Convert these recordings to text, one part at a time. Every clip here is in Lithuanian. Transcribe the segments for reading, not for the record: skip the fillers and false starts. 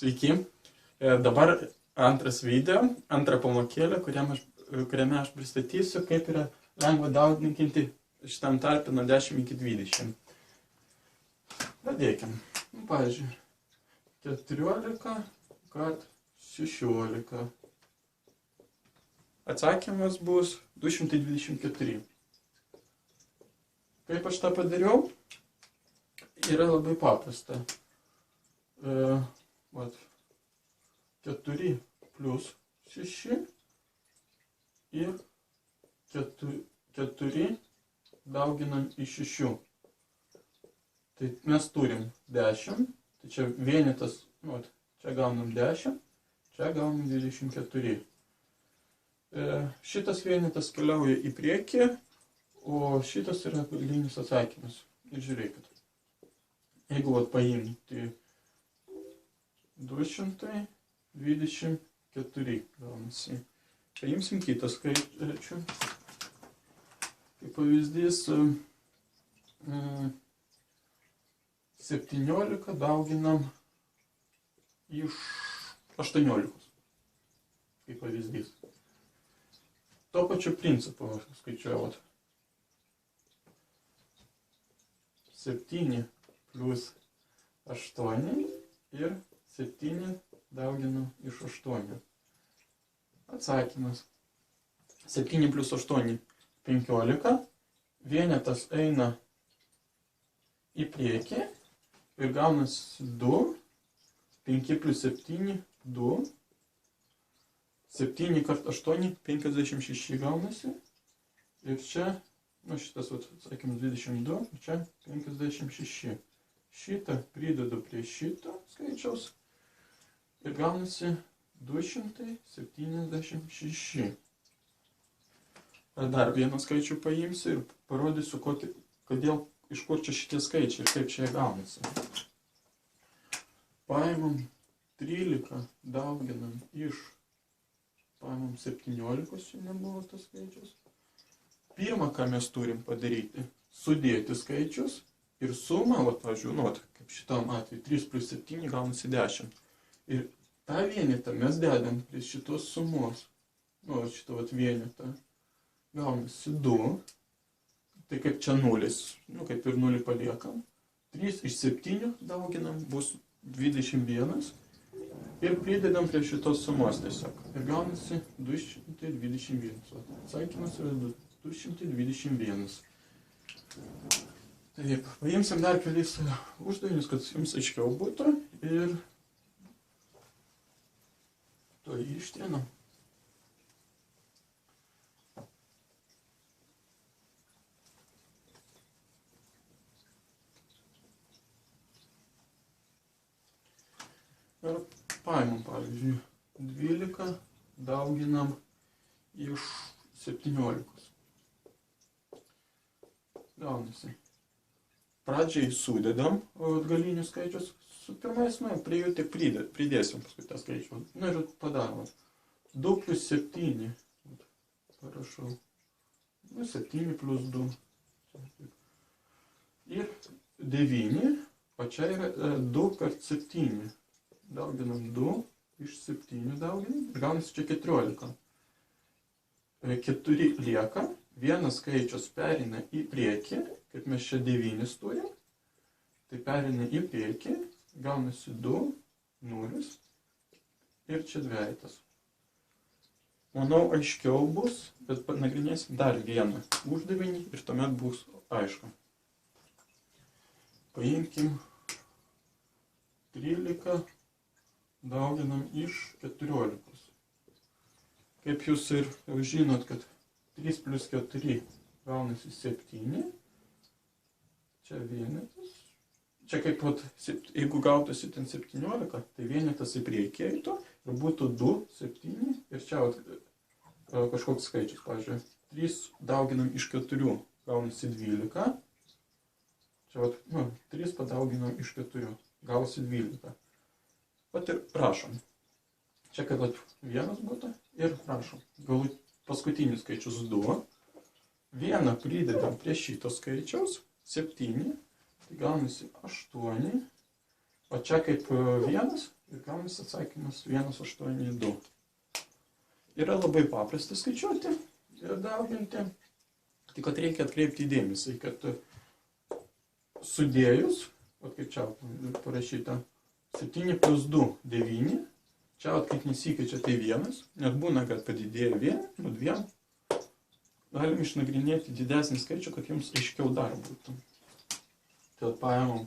Sveiki. Dabar antras video, antra pamokėlė, kuriame aš pristatysiu, kaip yra lengva dauginti šitam tarpe nuo 10 iki 20. Pradėkim. Pavyzdžiui, 14 kart 16. Atsakymas bus 224. Kaip aš tą padariau? Yra labai paprasta. 4 plus 6 ir 4 dauginam iš 6. Tai mes turim 10, tai čia vienetas, čia gaunam 10, čia gaunam 24. Šitas vienetas keliauja į priekį, o šitas yra pagrindinis atsakymas. Ir žiūrėkit. Jeigu paimti 224 gaunasi. Paimsim kitą skaičių. Kaip pavyzdys 17 dauginam iš 18. Kaip pavyzdys. Tuo pačiu principu skaičiuojant. 7 plus 8 ir 7 dauginam iš 8. Atsakymas. 7 plus 8 – 15. Vienetas eina į priekį ir gaunasi 2. 5 plus 7 – 2. 7 kart 8 – 56 gaunasi. Ir čia, šitas, sakykime, 22, čia 56. Šitą pridedu prie šito skaičiaus ir gaunasi 276. Dar vieną skaičių paimsiu ir parodysiu, kodėl, iš kur čia šitie skaičiai ir kaip čia jie gaunasi. Paimam 13, dauginam iš, paimam 17, čia nebuvo tas skaičius. Pirmą, ką mes turim padaryti, sudėti skaičius ir sumą, pavyzdžiui, kaip šitam atveju, 3 plus 7 gaunasi 10. Ir tą vienetą mes dedam prie šitos sumos. Šitą vienetą gaunasi 2. Tai kaip čia 0, kaip ir 0 paliekam. 3 iš 7 dauginam bus 21. Ir pridedam prie šitos sumos tiesiog. Ir gaunasi 221. Atsakymas yra 221. Taip, paimsim dar kelis uždavinius, kad jums aiškiau būtų. Ir to ištrinam. Ir paimam, pavyzdžiui, 12 dauginam iš 17. Gaunasi. Pradžiai sudedam atgalinius skaičius. Su pirmais, prie jų tik pridėsim paskui tą skaičių. Ir padarom. 2 plus 7. Parašau. 7 plus 2. Ir 9. O čia yra 2 kart 7. Dauginam 2 iš 7 dauginam. Ir gaunasi čia 14. 4 lieka. Vienas skaičius perina į priekį. Kaip mes čia 9 turim. Tai perina į priekį. Gaunasi 2, 0 ir čia dvejetas. Manau, aiškiau bus, bet panagrinėsim dar vieną uždavinį ir tuomet bus aišku. Paimkim 13, dauginam iš 14. Kaip jūs ir žinot, kad 3 plus 4 gaunasi 7. Čia vienetas. Čia kaip, jeigu gautųsi ten 17, tai vienetas į priekį eitų ir būtų 2, 7 ir čia kažkoks skaičius, pavyzdžiui, 3 dauginam iš 4, gaunasi 12. Čia 3 padauginam iš 4, gausi 12. Ir rašom. Čia kad vienas būtų ir rašom. Paskutinis skaičius 2. Vieną pridedam prie šito skaičiaus, 7. Tai gaunasi 8. O čia kaip 1 ir gaunasi atsakymas 182. Yra labai paprasta skaičiuoti ir dauginti. Tik kad reikia atkreipti dėmesį, kad sudėjus, o kaip čia parašyta, 7 plus 2 – 9, čia kaip nesikeičia tai 1, net būna, kad padidėja 1, nuo 2, galim išnagrinėti didesnį skaičių, kad jums aiškiau dar būtų. Tai paėmam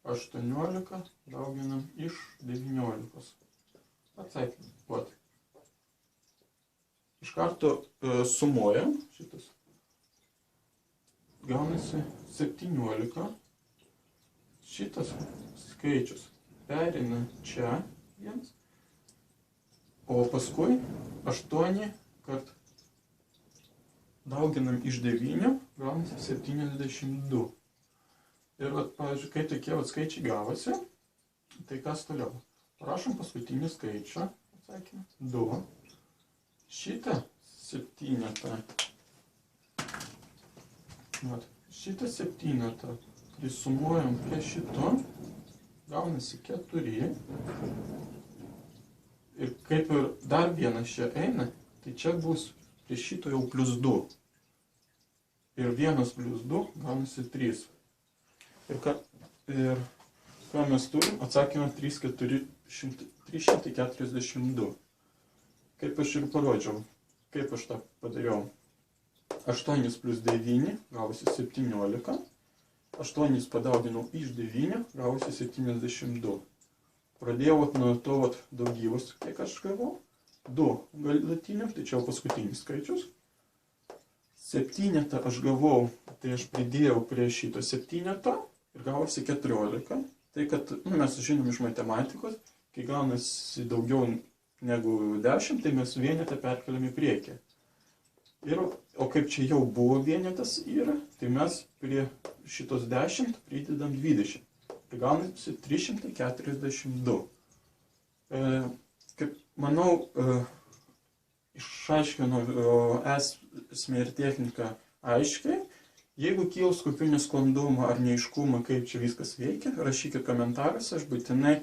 18, dauginam iš 19. Atsakymą. Vat. Iš karto sumuojam šitas. Gaunasi 17. Šitas skaičius perina čia 1. O paskui 8 kart dauginam iš 9, gaunasi 72. Ir vat, pavyzdžiui, kai tokie skaičiai gavosi, tai kas toliau? Parašom paskutinį skaičių, atsakymą, 2. Šitą 7, vat, šitą 7 prisumuojam prie šito, gaunasi 4. Ir kaip ir dar vienas čia eina, tai čia bus prie šito jau plus 2. Ir 1 plus 2 gaunasi 3. Ir ką mes turim? Atsakymą 342. Kaip aš ir parodžiau, kaip aš tą padariau. 8 plus 9 gausi 17. 8 padauginau iš 9, gausi 72. Pradėjau nuo to daugybos, kiek aš gavau. 2 galutinių, tai čia jau paskutinis skaičius. 7 aš gavau, tai aš pridėjau prie šito 7 ir gavosi 14. Tai kad, mes žinom iš matematikos, kai gaunasi daugiau negu 10, tai mes vienetą perkeliam į priekį. O kaip čia jau buvo vienetas yra, tai mes prie šitos 10 pridedam 20. Tai gaunasi 342. Kaip manau, išaiškinau esmę ir techniką aiškiai. Jeigu kils kokių nesklandumų ar neiškumų, kaip čia viskas veikia, rašykit komentaruose, aš būtinai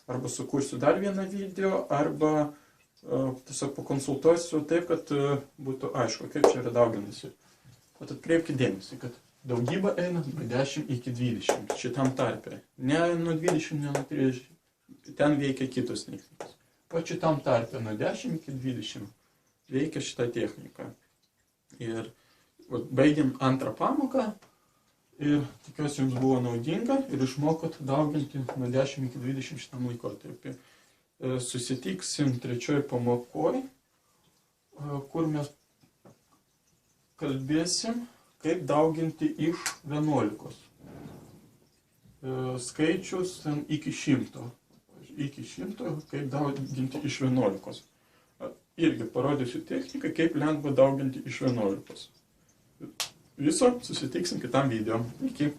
arba sukursiu dar vieną video, arba tiesiog pakonsultuosiu taip, kad būtų aišku, kaip čia yra dauginasi. O atkreipkite dėmesį, kad daugyba eina nuo 10 iki 20 šitam tarpe. Ne nuo 20, ne nuo 30. Ten veikia kitos technikos. O šitam tarpe nuo 10 iki 20 veikia šitą techniką. Ir baigiam antrą pamoką ir tikiuosi jums buvo naudinga ir išmokot dauginti nuo 10 iki 20 šitam laikotarpiu. Susitiksim trečioj pamokoj, kur mes kalbėsim, kaip dauginti iš 11. Skaičius iki 100. Iki 100, kaip dauginti iš 11. Irgi parodysiu techniką, kaip lengva dauginti iš 11. Viso, susitiksim kitam video. Iki.